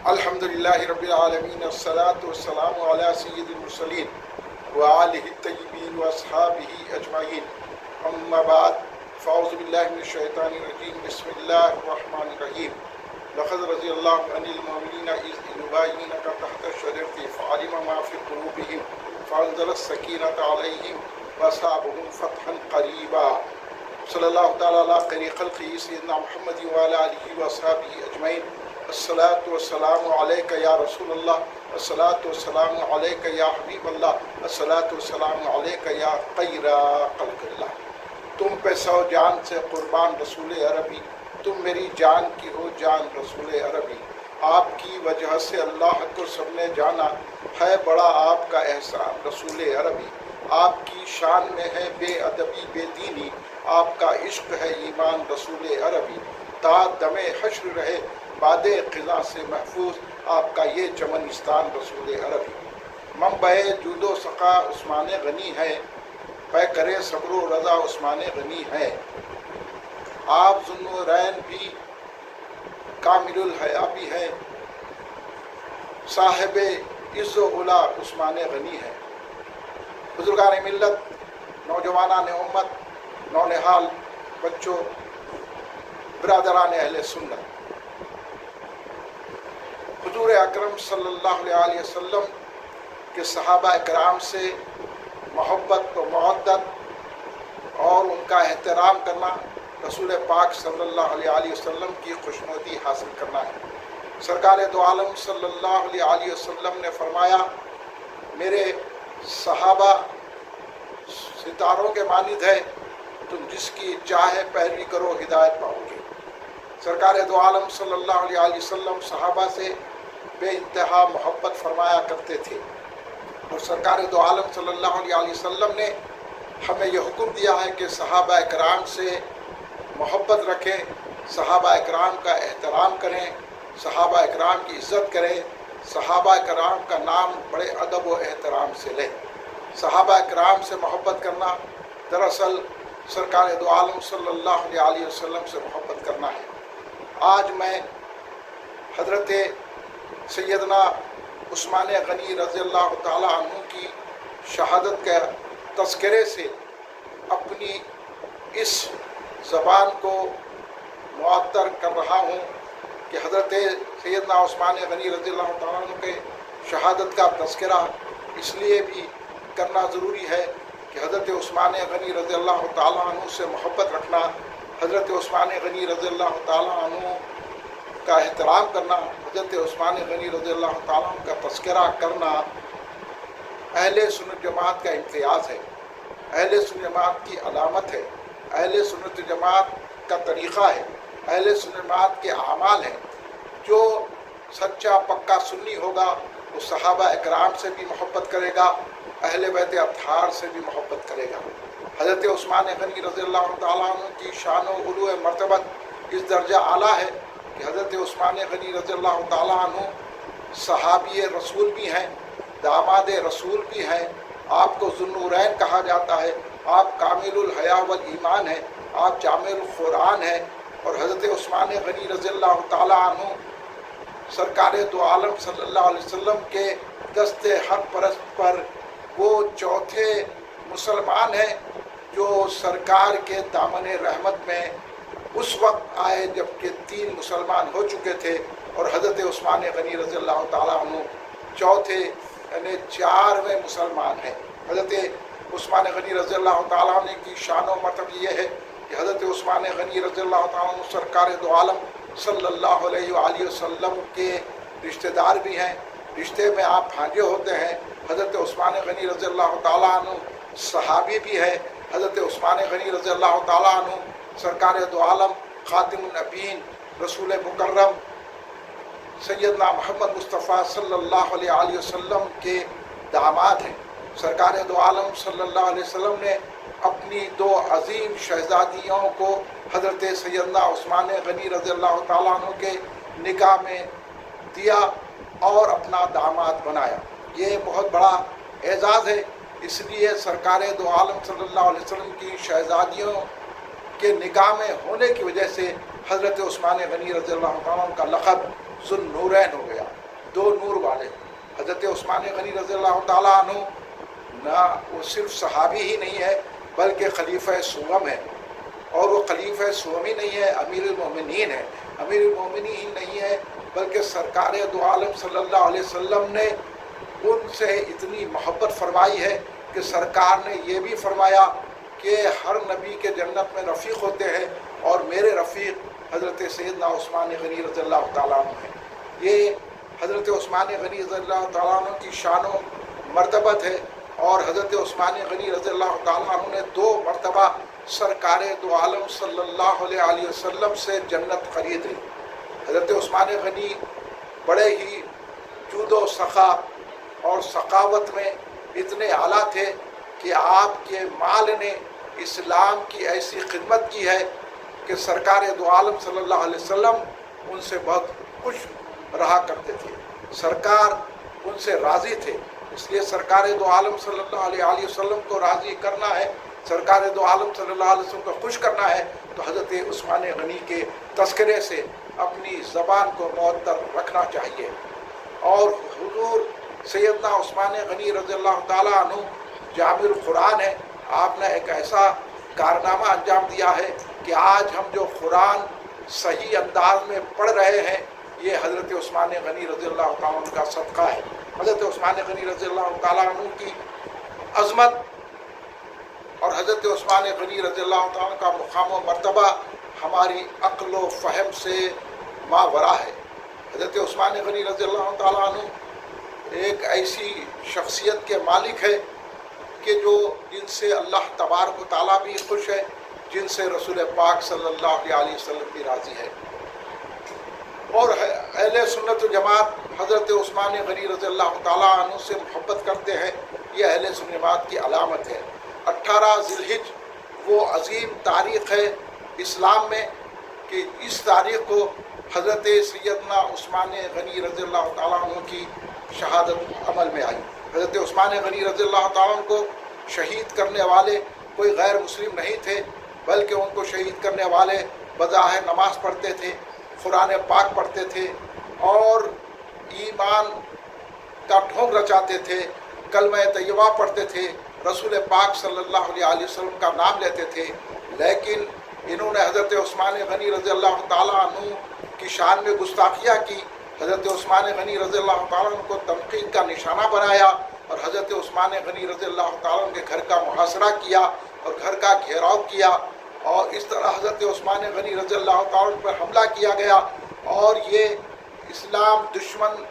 الحمدللہ رب العالمین والصلاة والسلام علی سید المرسلین وآلہ الطیبین واصحابہ اجمعین، اما بعد فاعوذ باللہ من الشیطان الرجیم، بسم اللہ الرحمن الرحیم۔ لقد رضی اللہ عن المؤمنین اذ یبایعونک تحت الشجرۃ فعلم ما فی قلوبہم فانزل السکینۃ علیہم واصابہم فتحا قریبا۔ صلی اللہ تعالیٰ علی خیر خلقہ سیدنا محمد وعلی آلہ واصحابہ اجمعین۔ الصلاۃ والسلام علیک یا رسول اللہ، الصلاۃ والسلام علیک یا حبیب اللہ، الصلاۃ والسلام علیک یا خیر خلق اللہ۔ تم پہ سو جان سے قربان رسول عربی، تم میری جان کی ہو جان رسول عربی۔ آپ کی وجہ سے اللہ کو سب نے جانا، ہے بڑا آپ کا احسان رسول عربی۔ آپ کی شان میں ہے بے ادبی بے دینی، آپ کا عشق ہے ایمان رسول عربی۔ تا دم حشر رہے باد خزاں سے محفوظ، آپ کا یہ چمنستان رسول عربی۔ منبع جود و سخا عثمان غنی ہے، پے کرے صبر و رضا عثمان غنی ہے۔ آپ ذوالنورین بھی کامل الحیا بھی ہے، صاحب عز و علا عثمان غنی ہے۔ بزرگان ملت، نوجوانان امت، نونہال بچوں، برادران اہل سنت، حضور اکرم صلی اللہ علیہ وسلم کے صحابہ اکرام سے محبت و مودت اور ان کا احترام کرنا، رسول پاک صلی اللہ علیہ وسلم کی خوشنودی حاصل کرنا ہے۔ سرکار دو عالم صلی اللہ علیہ وسلم نے فرمایا، میرے صحابہ ستاروں کے مانند ہے، تم جس کی چاہے پیروی کرو ہدایت پاؤ گے۔ سرکار دو عالم صلی اللہ علیہ وسلم صحابہ سے بے انتہا محبت فرمایا کرتے تھے، اور سرکار دو عالم صلی اللہ علیہ وسلم نے ہمیں یہ حکم دیا ہے کہ صحابہ اکرام سے محبت رکھیں، صحابہ اکرام کا احترام کریں، صحابہ اکرام کی عزت کریں، صحابہ اکرام کا نام بڑے ادب و احترام سے لیں۔ صحابہ اکرام سے محبت کرنا دراصل سرکار دو عالم صلی اللہ علیہ وسلم سے محبت کرنا ہے۔ آج میں حضرت سیدنا عثمان غنی رضی اللہ تعالیٰ عنہ کی شہادت کے تذکرے سے اپنی اس زبان کو معطر کر رہا ہوں کہ حضرت سیدنا عثمان غنی رضی اللہ تعالیٰ عنہ کے شہادت کا تذکرہ اس لیے بھی کرنا ضروری ہے کہ حضرت عثمان غنی رضی اللہ تعالیٰ عنہ سے محبت رکھنا، حضرت عثمان غنی رضی اللہ تعالیٰ عنہ کا احترام کرنا، حضرت عثمان غنی رضی اللہ تعالیٰ عنہ کا تذکرہ کرنا اہل سنت جماعت کا امتیاز ہے، اہل سنت جماعت کی علامت ہے، اہل سنت جماعت کا طریقہ ہے، اہل سنت جماعت کے اعمال ہیں۔ جو سچا پکا سنی ہوگا وہ صحابہ اکرام سے بھی محبت کرے گا، اہل بیت اطہار سے بھی محبت کرے گا۔ حضرت عثمان غنی رضی اللہ تعالیٰ عنہ کی شان و علو مرتبت اس درجہ اعلیٰ ہے کہ حضرت عثمان غنی رضی اللہ تعالیٰ عنہ صحابی رسول بھی ہیں، داماد رسول بھی ہیں، آپ کو ذوالنورین کہا جاتا ہے، آپ کامل الحیا والایمان ہیں، آپ جامع القرآن ہیں، اور حضرت عثمان غنی رضی اللہ تعالیٰ عنہ سرکار دو عالم صلی اللہ علیہ وسلم کے دست حق پرست پر وہ چوتھے مسلمان ہیں جو سرکار کے دامن رحمت میں اس وقت آئے جب کہ 3 مسلمان ہو چکے تھے، اور حضرت عثمان غنی رضی اللہ تعالیٰ عنہ چوتھے یعنی 4ویں مسلمان ہیں۔ حضرت عثمان غنی رضی اللہ تعالیٰ عنہ کی شان و مرتبہ یہ ہے کہ حضرت عثمان غنی رضی اللہ تعالیٰ عنہ سرکار دو عالم صلی اللہ علیہ وآلہ وسلم کے رشتہ دار بھی ہیں، رشتے میں آپ بھانجے ہوتے ہیں۔ حضرت عثمان غنی رضی اللہ تعالیٰ عنہ صحابی بھی ہے۔ حضرت عثمان غنی رضی اللہ تعالیٰ عنہ سرکار دو عالم خاتم النبیین رسول مکرم سیدنا محمد مصطفیٰ صلی اللہ علیہ وسلم کے داماد ہیں۔ سرکار دو عالم صلی اللہ علیہ وسلم نے اپنی 2 عظیم شہزادیوں کو حضرت سیدنا عثمان غنی رضی اللہ تعالیٰ عنہ کے نکاح میں دیا اور اپنا داماد بنایا۔ یہ بہت بڑا اعزاز ہے، اس لیے سرکار دو عالم صلی اللہ علیہ وسلم کی شہزادیوں کے نکاح میں ہونے کی وجہ سے حضرت عثمان غنی رضی اللہ عنہ کا لقب ذوالنورین ہو گیا۔ دو نور والے حضرت عثمان غنی رضی اللہ تعالیٰ عنہ نہ وہ صرف صحابی ہی نہیں ہے بلکہ خلیفہ سوم ہے، اور وہ خلیفہ سوم ہی نہیں ہے، امیر المومنین ہے، امیر المومنین ہی نہیں ہے بلکہ سرکار دو عالم صلی اللہ علیہ وسلم نے ان سے اتنی محبت فرمائی ہے کہ سرکار نے یہ بھی فرمایا کہ ہر نبی کے جنت میں رفیق ہوتے ہیں اور میرے رفیق حضرت سیدنا عثمان غنی رضی اللہ تعالیٰ عنہ ہیں۔ یہ حضرت عثمان غنی رضی اللہ تعالیٰ عنہ کی شان و مرتبت ہے، اور حضرت عثمان غنی رضی اللہ تعالیٰ عنہ نے 2 مرتبہ سرکار دو عالم صلی اللہ علیہ وسلم سے جنت خرید لی۔ حضرت عثمان غنی بڑے ہی جود و سخا اور سخاوت میں اتنے اعلیٰ تھے کہ آپ کے مال نے اسلام کی ایسی خدمت کی ہے کہ سرکار دو عالم صلی اللہ علیہ وسلم ان سے بہت خوش رہا کرتے تھے، سرکار ان سے راضی تھے۔ اس لیے سرکار دو عالم صلی اللہ علیہ وسلم کو راضی کرنا ہے، سرکار دو عالم صلی اللہ علیہ وسلم کو خوش کرنا ہے تو حضرت عثمان غنی کے تذکرے سے اپنی زبان کو معطر رکھنا چاہیے۔ اور حضور سیدنا عثمان غنی رضی اللہ تعالیٰ عنہ جامع القرآن ہے، آپ نے ایک ایسا کارنامہ انجام دیا ہے کہ آج ہم جو قرآن صحیح انداز میں پڑھ رہے ہیں یہ حضرت عثمان غنی رضی اللہ تعالیٰ عنہ کا صدقہ ہے۔ حضرت عثمان غنی رضی اللہ تعالیٰ عنہ کی عظمت اور حضرت عثمان غنی رضی اللہ تعالیٰ عنہ کا مقام و مرتبہ ہماری عقل و فہم سے ماورا ہے۔ حضرت عثمان غنی رضی اللہ تعالیٰ عنہ ایک ایسی شخصیت کے مالک ہے کہ جن سے اللہ تبارک و تعالیٰ بھی خوش ہے، جن سے رسول پاک صلی اللہ علیہ وسلم بھی راضی ہے۔ اور اہل سنت و جماعت حضرت عثمان غنی رضی اللہ تعالیٰ عنہ سے محبت کرتے ہیں، یہ اہل سنت جماعت کی علامت ہے۔ 18 ذی الحجہ وہ عظیم تاریخ ہے اسلام میں کہ اس تاریخ کو حضرت سیدنا عثمان غنی رضی اللہ تعالیٰ عنہ کی شہادت عمل میں آئی۔ حضرت عثمان غنی رضی اللہ تعالیٰ عنہ کو شہید کرنے والے کوئی غیر مسلم نہیں تھے، بلکہ ان کو شہید کرنے والے بظاہر نماز پڑھتے تھے، قرآن پاک پڑھتے تھے اور ایمان کا ڈھونگ رچاتے تھے، کلمہ طیبہ پڑھتے تھے، رسول پاک صلی اللہ علیہ وسلم کا نام لیتے تھے، لیکن انہوں نے حضرت عثمان غنی رضی اللہ تعالیٰ عنہ کی شان میں گستاخیاں کی، حضرت عثمان غنی رضی اللہ تعالیٰ عنہ کو تنقید کا نشانہ بنایا اور حضرت عثمان غنی رضی اللہ تعالیٰ عنہ کے گھر کا محاصرہ کیا اور گھر کا گھیراؤ کیا، اور اس طرح حضرت عثمان غنی رضی اللہ تعالیٰ عنہ پر حملہ کیا گیا، اور یہ اسلام دشمن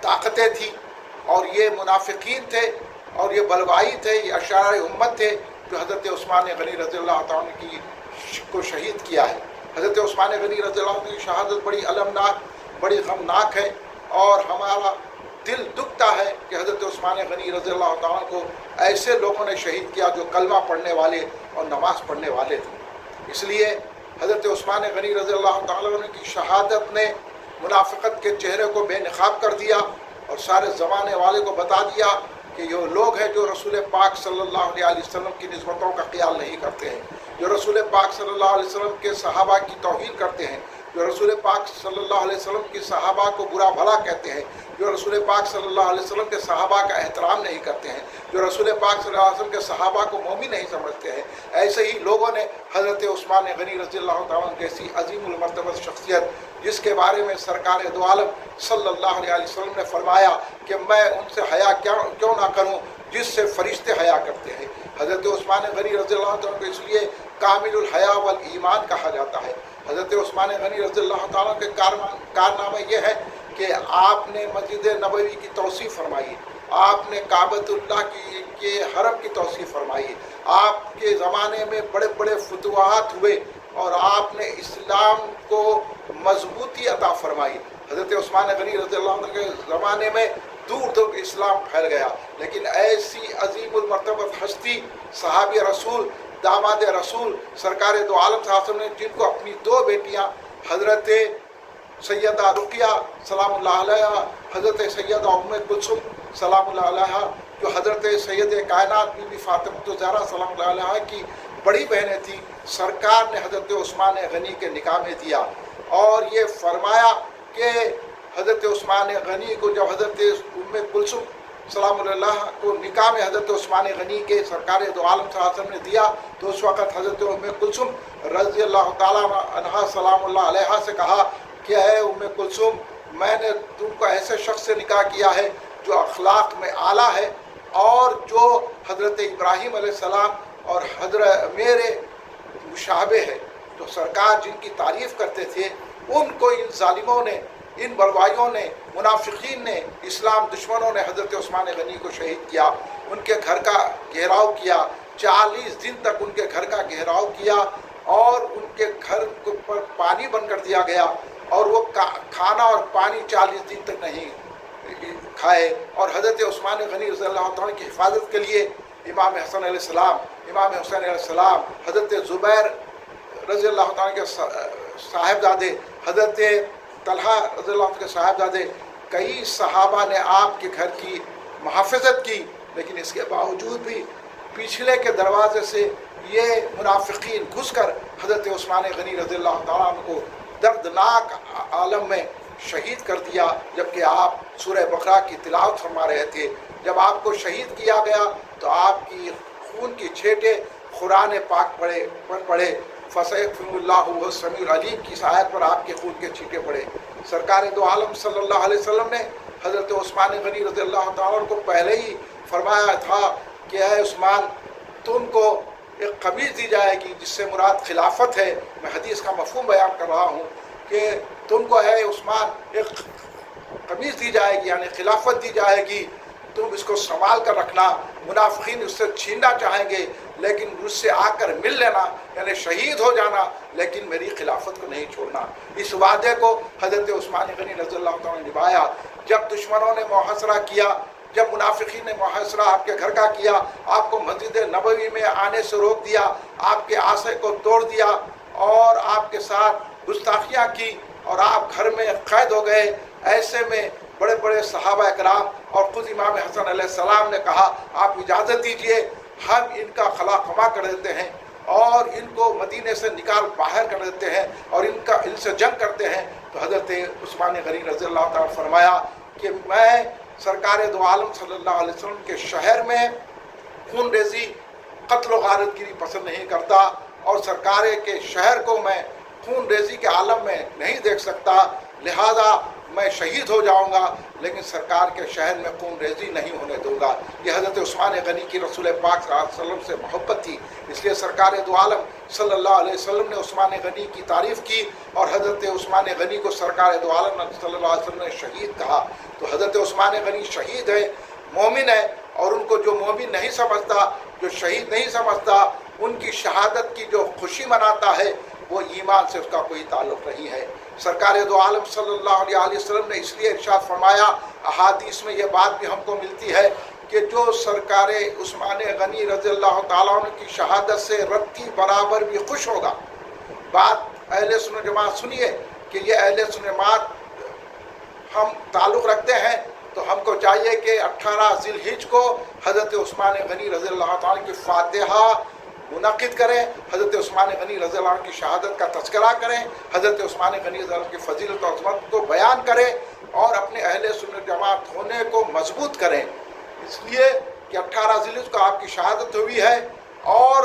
طاقتیں تھیں اور یہ منافقین تھے اور یہ بلوائی تھے، یہ اشرار امت تھے جو حضرت عثمان غنی رضی اللہ تعالیٰ عنہ کو شہید کیا ہے۔ حضرت عثمان غنی رضی اللہ عنہ کی شہادت بڑی المناک، بڑی غمناک ہے، اور ہمارا دل دکھتا ہے کہ حضرت عثمان غنی رضی اللہ تعالیٰ عنہ کو ایسے لوگوں نے شہید کیا جو کلمہ پڑھنے والے اور نماز پڑھنے والے تھے۔ اس لیے حضرت عثمان غنی رضی اللہ تعالیٰ عنہ کی شہادت نے منافقت کے چہرے کو بے نقاب کر دیا اور سارے زمانے والے کو بتا دیا کہ یہ لوگ ہیں جو رسول پاک صلی اللہ علیہ وسلم کی نسبتوں کا خیال نہیں کرتے ہیں، جو رسول پاک صلی اللہ علیہ وسلم کے صحابہ کی توہین کرتے ہیں، جو رسول پاک صلی اللہ علیہ وسلم کی صحابہ کو برا بھلا کہتے ہیں، جو رسول پاک صلی اللہ علیہ وسلم کے صحابہ کا احترام نہیں کرتے ہیں، جو رسول پاک صلی اللہ علیہ وسلم کے صحابہ کو مومن نہیں سمجھتے ہیں۔ ایسے ہی لوگوں نے حضرت عثمان غنی رضی اللہ تعالیٰ عنہ جیسی عظیم المرتبہ شخصیت جس کے بارے میں سرکار دو عالم صلی اللہ علیہ وسلم نے فرمایا کہ میں ان سے حیا کیوں نہ کروں جس سے فرشتے حیا کرتے ہیں، حضرت عثمان غنی رضی اللہ تعالیٰ کو اس لیے کامل الحیا والایمان کہا جاتا ہے۔ حضرت عثمان غنی رضی اللہ تعالیٰ کے کارنامہ یہ ہے کہ آپ نے مسجد نبوی کی توسیع فرمائی، آپ نے کعبۃ اللہ کے حرم کی توسیع فرمائی، آپ کے زمانے میں بڑے بڑے فتوحات ہوئے اور آپ نے اسلام کو مضبوطی عطا فرمائی۔ حضرت عثمان غنی رضی اللہ عنہ کے زمانے میں دور دور اسلام پھیل گیا، لیکن ایسی عظیم المرتبہ ہستی صحابی رسول داماد رسول سرکار دو عالم صلی اللہ علیہ وسلم نے جن کو اپنی 2 بیٹیاں حضرت سیدہ رقیہ سلام اللہ علیہ، حضرت سیدہ ام کلثوم سلام اللہ علیہ، جو حضرت سید کائنات بی بی فاطمہ الزہرا سلام اللہ علیہ کی بڑی بہنیں تھیں، سرکار نے حضرت عثمان غنی کے نکاح میں دیا اور یہ فرمایا کہ حضرت عثمان غنی کو جب حضرت ام کلثوم سلام اللہ کو نکاح میں حضرت عثمان غنی کے سرکار دو عالم صلی اللہ علیہ وسلم نے دیا، تو اس وقت حضرت ام کلثوم رضی اللہ تعالیٰ عنہا سلام اللہ علیہ سے کہا کہ اے ام کلثوم، میں نے تم کو ایسے شخص سے نکاح کیا ہے جو اخلاق میں اعلیٰ ہے اور جو حضرت ابراہیم علیہ السلام اور حضرت میرے مشابہ ہے۔ تو سرکار جن کی تعریف کرتے تھے ان کو ان ظالموں نے، ان بروائیوں نے، منافقین نے، اسلام دشمنوں نے حضرت عثمان غنی کو شہید کیا، ان کے گھر کا گھیراؤ کیا، 40 دن تک ان کے گھر کا گھیراؤ کیا اور ان کے گھر پر پانی بند کر دیا گیا اور وہ کھانا اور پانی 40 دن تک نہیں کھائے۔ اور حضرت عثمان غنی رضی اللہ تعالیٰ کی حفاظت کے لیے امام حسن علیہ السلام، امام حسین علیہ السلام، حضرت زبیر رضی اللہ تعالیٰ کے صاحبزادے، حضرت طلحہ رضی اللہ عنہ کے صاحبزادے، کئی صحابہ نے آپ کے گھر کی محافظت کی، لیکن اس کے باوجود بھی پچھلے کے دروازے سے یہ منافقین گھس کر حضرت عثمان غنی رضی اللہ تعالیٰ عنہ کو دردناک عالم میں شہید کر دیا، جبکہ آپ سورہ بقرہ کی تلاوت فرما رہے تھے۔ جب آپ کو شہید کیا گیا تو آپ کی خون کی چھینٹیں قرآن پاک پڑھے، فَسَيَكْفِرُ اللَّهُ وَهُوَ السَّمِيعُ الْعَلِيمُ کی آیت پر آپ کے خون کے چھینٹے پڑے۔ سرکار دو عالم صلی اللہ علیہ وسلم نے حضرت عثمان غنی رضی اللہ تعالیٰ عنہ کو پہلے ہی فرمایا تھا کہ اے عثمان، تم کو ایک قمیض دی جائے گی جس سے مراد خلافت ہے۔ میں حدیث کا مفہوم بیان کر رہا ہوں کہ تم کو اے عثمان ایک قمیض دی جائے گی، یعنی خلافت دی جائے گی، تم اس کو سنبھال کر رکھنا۔ منافقین اس سے چھیننا چاہیں گے لیکن مجھ سے آ کر مل لینا، یعنی شہید ہو جانا، لیکن میری خلافت کو نہیں چھوڑنا۔ اس وعدے کو حضرت عثمان غنی رضی اللہ تعالیٰ نے نبھایا۔ جب دشمنوں نے محاصرہ کیا، جب منافقین نے محاصرہ آپ کے گھر کا کیا، آپ کو مسجد نبوی میں آنے سے روک دیا، آپ کے عصا کو توڑ دیا اور آپ کے ساتھ گستاخیاں کی اور آپ گھر میں قید ہو گئے، ایسے میں بڑے بڑے صحابہ اکرام اور خود امام حسن علیہ السلام نے کہا آپ اجازت دیجئے، ہم ان کا خلا خما کر دیتے ہیں اور ان کو مدینے سے نکال باہر کر دیتے ہیں اور ان سے جنگ کرتے ہیں۔ تو حضرت عثمان غنی رضی اللہ تعالیٰ فرمایا کہ میں سرکار دو عالم صلی اللہ علیہ وسلم کے شہر میں خون ریزی، قتل و غارت گیری پسند نہیں کرتا اور سرکار کے شہر کو میں خون ریزی کے عالم میں نہیں دیکھ سکتا، لہذا میں شہید ہو جاؤں گا لیکن سرکار کے شہر میں خون ریزی نہیں ہونے دوں گا۔ یہ حضرت عثمان غنی کی رسول پاک صلی اللہ علیہ وسلم سے محبت تھی، اس لیے سرکار دو عالم صلی اللہ علیہ وسلم نے عثمان غنی کی تعریف کی اور حضرت عثمان غنی کو سرکار دو عالم صلی اللہ علیہ وسلم نے شہید کہا۔ تو حضرت عثمان غنی شہید ہے، مومن ہے، اور ان کو جو مومن نہیں سمجھتا، جو شہید نہیں سمجھتا، ان کی شہادت کی جو خوشی مناتا ہے وہ ایمان سے اس کا کوئی تعلق نہیں ہے۔ سرکار دو عالم صلی اللہ علیہ وسلم نے اس لیے ارشاد فرمایا، احادیث میں یہ بات بھی ہم کو ملتی ہے کہ جو سرکار عثمان غنی رضی اللہ تعالیٰ عنہ کی شہادت سے رتی برابر بھی خوش ہوگا۔ بات اہل سنت جماعت سنیے کہ یہ اہل سنت جماعت ہم تعلق رکھتے ہیں، تو ہم کو چاہیے کہ 18 ذی الحجہ کو حضرت عثمان غنی رضی اللہ تعالیٰ کی فاتحہ منعقد کریں، حضرت عثمان غنی رضی اللہ عنہ کی شہادت کا تذکرہ کریں، حضرت عثمان غنی رضی اللہ عنہ کی فضیلت و عظمت کو بیان کریں اور اپنے اہل سنت جماعت ہونے کو مضبوط کریں، اس لیے کہ 18 ذی الحجہ کو آپ کی شہادت ہوئی ہے۔ اور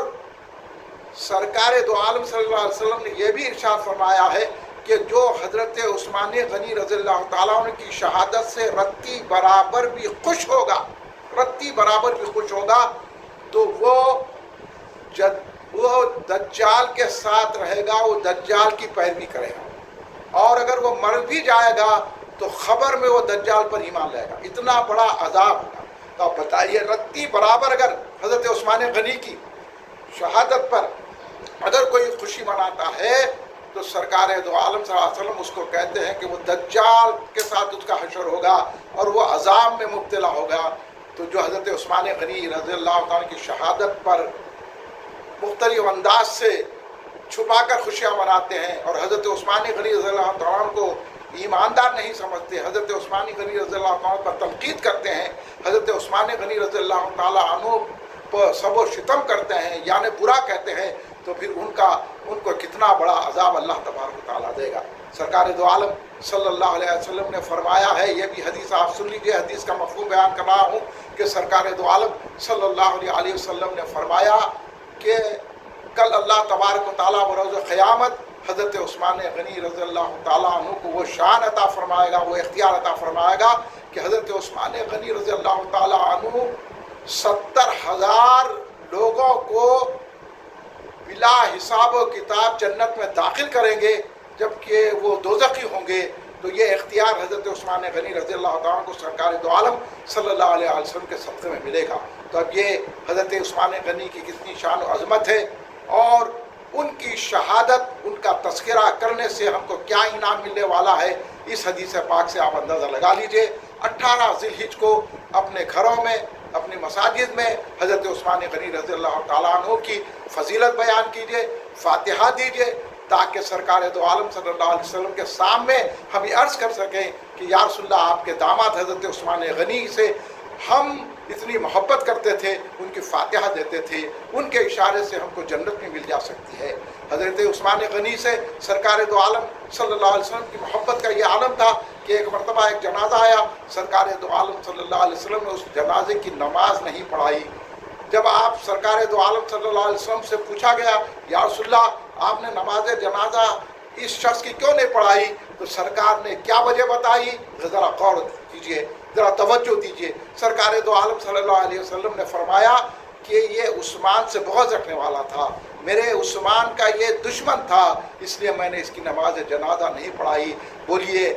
سرکار دو عالم صلی اللہ علیہ وسلم نے یہ بھی ارشاد فرمایا ہے کہ جو حضرت عثمان غنی رضی اللہ تعالیٰ عنہ کی شہادت سے رتی برابر بھی خوش ہوگا، رتی برابر بھی خوش ہوگا، تو وہ دجال کے ساتھ رہے گا، وہ دجال کی پیروی کرے گا، اور اگر وہ مر بھی جائے گا تو خبر میں وہ دجال پر ایمان لائے گا، اتنا بڑا عذاب ہوگا۔ تو آپ بتائیے رتی برابر اگر حضرت عثمان غنی کی شہادت پر اگر کوئی خوشی مناتا ہے تو سرکار دو عالم صلی اللہ علیہ وسلم اس کو کہتے ہیں کہ وہ دجال کے ساتھ اس کا حشر ہوگا اور وہ عذاب میں مبتلا ہوگا۔ تو جو حضرت عثمان غنی رضی اللہ تعالیٰ کی شہادت پر مختلف انداز سے چھپا کر خوشیاں مناتے ہیں اور حضرت عثمان غنی رضی اللہ تعالیٰ کو ایماندار نہیں سمجھتے، حضرت عثمان غنی رضی اللہ تعالیٰ پر تنقید کرتے ہیں، حضرت عثمان غنی رضی اللہ تعالیٰ عنہ پر سب و شتم کرتے ہیں، یعنی برا کہتے ہیں، تو پھر ان کو کتنا بڑا عذاب اللہ تبارک و تعالیٰ دے گا۔ سرکار دو عالم صلی اللہ علیہ وسلم نے فرمایا ہے، یہ بھی حدیث آپ سن لیجئے، حدیث کا مفہوم بیان کر رہا ہوں کہ سرکار دو عالم صلی اللہ علیہ وسلم نے فرمایا کہ کل اللہ تبارک و تعالیٰ بروز قیامت حضرت عثمان غنی رضی اللہ تعالیٰ عنہ کو وہ شان عطا فرمائے گا، وہ اختیار عطا فرمائے گا کہ حضرت عثمان غنی رضی اللہ تعالیٰ عنہ 70,000 لوگوں کو بلا حساب و کتاب جنت میں داخل کریں گے، جبکہ وہ دوزخی ہوں گے۔ تو یہ اختیار حضرت عثمان غنی رضی اللہ تعالیٰ عنہ کو سرکار دو عالم صلی اللہ علیہ وسلم کے صدقے میں ملے گا۔ تو اب یہ حضرت عثمان غنی کی کتنی شان و عظمت ہے، اور ان کی شہادت، ان کا تذکرہ کرنے سے ہم کو کیا انعام ملنے والا ہے، اس حدیث پاک سے آپ اندازہ لگا لیجئے۔ 18 ذی الحجہ کو اپنے گھروں میں، اپنی مساجد میں حضرت عثمان غنی رضی اللہ تعالیٰ عنہ کی فضیلت بیان کیجئے، فاتحہ دیجئے، تاکہ سرکار دو عالم صلی اللہ علیہ وسلم کے سامنے ہم یہ عرض کر سکیں کہ یا رسول اللہ، آپ کے داماد حضرت عثمان غنی سے ہم اتنی محبت کرتے تھے، ان کی فاتحہ دیتے تھے، ان کے اشارے سے ہم کو جنت میں مل جا سکتی ہے۔ حضرت عثمان غنی سے سرکار دو عالم صلی اللہ علیہ وسلم کی محبت کا یہ عالم تھا کہ ایک مرتبہ ایک جنازہ آیا، سرکار دو عالم صلی اللہ علیہ وسلم نے اس جنازے کی نماز نہیں پڑھائی۔ جب آپ سرکار دو عالم صلی اللہ علیہ وسلم سے پوچھا گیا، یا رسول اللہ، آپ نے نماز جنازہ اس شخص کی کیوں نہیں پڑھائی؟ تو سرکار نے کیا وجہ بتائی؟ ذرا غور کیجیے، ذرا توجہ دیجیے۔ سرکار دو عالم صلی اللہ علیہ وسلم نے فرمایا کہ یہ عثمان سے بغض رکھنے والا تھا، میرے عثمان کا یہ دشمن تھا، اس لیے میں نے اس کی نماز جنازہ نہیں پڑھائی۔ بولیے،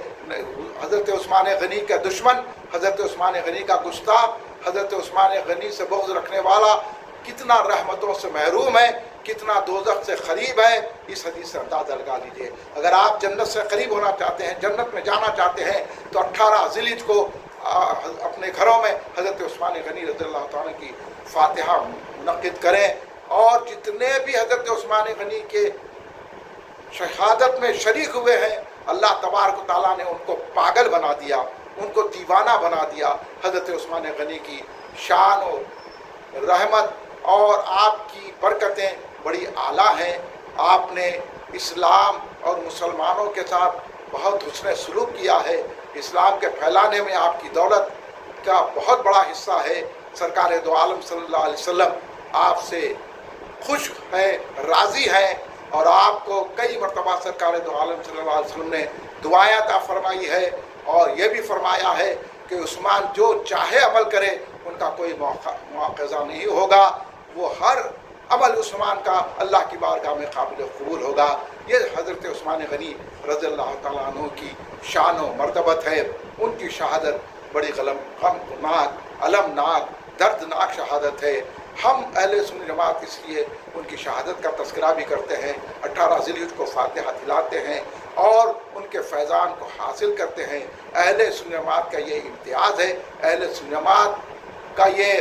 حضرت عثمان غنی کا دشمن، حضرت عثمان غنی کا گستاخ، حضرت عثمان غنی سے بغض رکھنے والا کتنا رحمتوں سے محروم ہے، کتنا دوزخ سے قریب ہے، اس حدیث سے اندازہ لگا لیجئے۔ اگر آپ جنت سے قریب ہونا چاہتے ہیں، جنت میں جانا چاہتے ہیں، تو 18 ذی الحجہ کو اپنے گھروں میں حضرت عثمان غنی رضی اللہ تعالیٰ کی فاتحہ منعقد کریں، اور جتنے بھی حضرت عثمان غنی کے شہادت میں شریک ہوئے ہیں، اللہ تبارک و تعالیٰ نے ان کو پاگل بنا دیا، ان کو دیوانہ بنا دیا۔ حضرت عثمان غنی کی شان و رحمت اور آپ کی برکتیں بڑی اعلیٰ ہیں۔ آپ نے اسلام اور مسلمانوں کے ساتھ بہت حسن سلوک کیا ہے، اسلام کے پھیلانے میں آپ کی دولت کا بہت بڑا حصہ ہے۔ سرکار دو عالم صلی اللہ علیہ وسلم آپ سے خوش ہیں، راضی ہیں، اور آپ کو کئی مرتبہ سرکار دو عالم صلی اللہ علیہ وسلم نے دعائیں عطا فرمائی ہے، اور یہ بھی فرمایا ہے کہ عثمان جو چاہے عمل کرے، ان کا کوئی مواخذہ نہیں ہوگا، وہ ہر عمل عثمان کا اللہ کی بارگاہ میں قابل قبول ہوگا۔ یہ حضرت عثمان غنی رضی اللہ تعالیٰ عنہ کی شان و مرتبت ہے۔ ان کی شہادت بڑی غمناک، المناک، دردناک شہادت ہے۔ ہم اہل سنی جماعت اس لیے ان کی شہادت کا تذکرہ بھی کرتے ہیں، 18 ذی الحجہ کو فاتحہ دلاتے ہیں، اور ان کے فیضان کو حاصل کرتے ہیں۔ اہل سنی جماعت کا یہ امتیاز ہے، اہل سنی جماعت کا یہ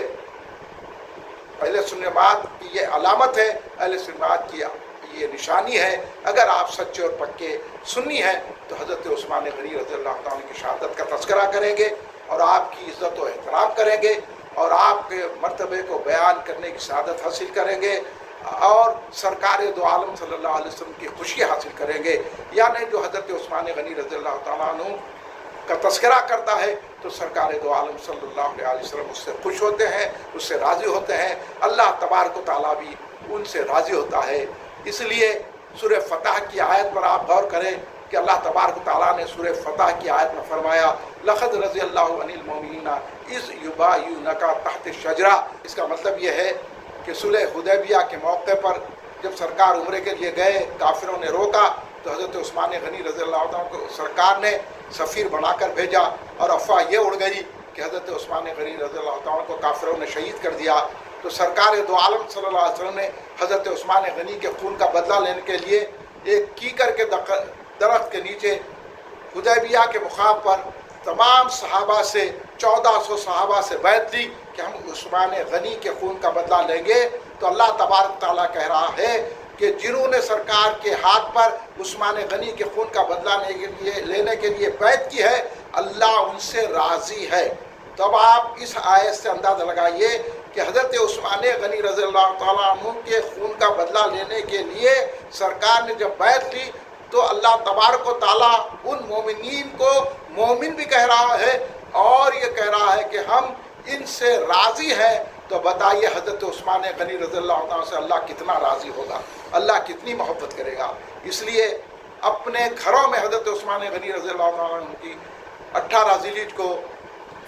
علامت ہے، اہل سنی جماعت کی یہ نشانی ہے۔ اگر آپ سچے اور پکے سنی ہیں تو حضرت عثمان غنی رضی اللہ تعالیٰ کی شہادت کا تذکرہ کریں گے، اور آپ کی عزت و احترام کریں گے، اور آپ کے مرتبے کو بیان کرنے کی سعادت حاصل کریں گے، اور سرکار دو عالم صلی اللہ علیہ وسلم کی خوشی حاصل کریں گے۔ یعنی جو حضرت عثمان غنی رضی اللہ تعالیٰ عنہ کا تذکرہ کرتا ہے تو سرکار دو عالم صلی اللہ علیہ وسلم اس سے خوش ہوتے ہیں، اس سے راضی ہوتے ہیں، اللہ تبارک و تعالیٰ بھی ان سے راضی ہوتا ہے۔ اس لیے سورہ فتح کی آیت پر آپ غور کریں کہ اللہ تبارک و تعالیٰ نے سورہ فتح کی آیت میں فرمایا، لقد رضی اللہ عن المؤمنین اذ یبایعونک تحت الشجرہ۔ اس کا مطلب یہ ہے کہ صلح حدیبیہ کے موقع پر جب سرکار عمرے کے لیے گئے، کافروں نے روکا، تو حضرت عثمان غنی رضی اللہ عنہ کو سرکار نے سفیر بنا کر بھیجا، اور افواہ یہ اڑ گئی کہ حضرت عثمان غنی رضی اللہ عنہ کو کافروں نے شہید کر دیا۔ تو سرکار دو عالم صلی اللہ علیہ وسلم نے حضرت عثمان غنی کے خون کا بدلہ لینے کے لیے ایک کیکر کے درخت کے نیچے حدیبیہ کے مقام پر تمام صحابہ سے 1400 صحابہ سے بیعت لی کہ ہم عثمان غنی کے خون کا بدلہ لیں گے۔ تو اللہ تبارک تعالیٰ کہہ رہا ہے کہ جنہوں نے سرکار کے ہاتھ پر عثمان غنی کے خون کا بدلہ لینے کے لیے بیعت کی ہے، اللہ ان سے راضی ہے۔ تو اب آپ اس آیت سے اندازہ لگائیے کہ حضرت عثمان غنی رضی اللہ تعالیٰ عنہ کے خون کا بدلہ لینے کے لیے سرکار نے جب بیعت لی تو اللہ تبارک و تعالیٰ ان مومنین کو مومن بھی کہہ رہا ہے اور یہ کہہ رہا ہے کہ ہم ان سے راضی ہیں. تو بتائیے حضرت عثمان غنی رضی اللہ عنہ سے اللہ کتنا راضی ہوگا, اللہ کتنی محبت کرے گا. اس لیے اپنے گھروں میں حضرت عثمان غنی رضی اللہ عنہ کی 18 ذیلحج کو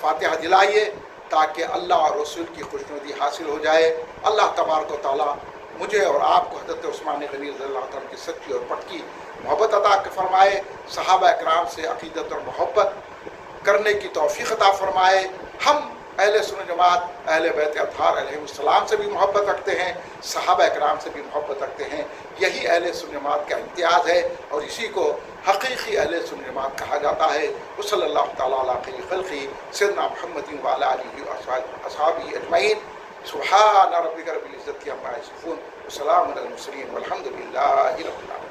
فاتحہ دلائیے تاکہ اللہ اور رسول کی خوشنودی حاصل ہو جائے. اللہ تبارک و تعالیٰ مجھے اور آپ کو حضرت عثمان غنی رضی اللہ عنہ کی سچی اور پکی محبت عطا فرمائے, صحابہ اکرام سے عقیدت اور محبت کرنے کی توفیق عطا فرمائے. ہم اہل سنت جماعت اہل بیت اطہار علیہ السلام سے بھی محبت رکھتے ہیں, صحابہ اکرام سے بھی محبت رکھتے ہیں. یہی اہل سنت جماعت کا امتیاز ہے اور اسی کو حقیقی اہل سنت جماعت کہا جاتا ہے. وصلی اللہ تعالیٰ علی خیر خلقہ سیدنا محمد وعلی آلہ واصحابہ اجمعین. سبحان ربک رب العزت عما یصفون وسلام علی المرسلین والحمد للہ رب العالمین.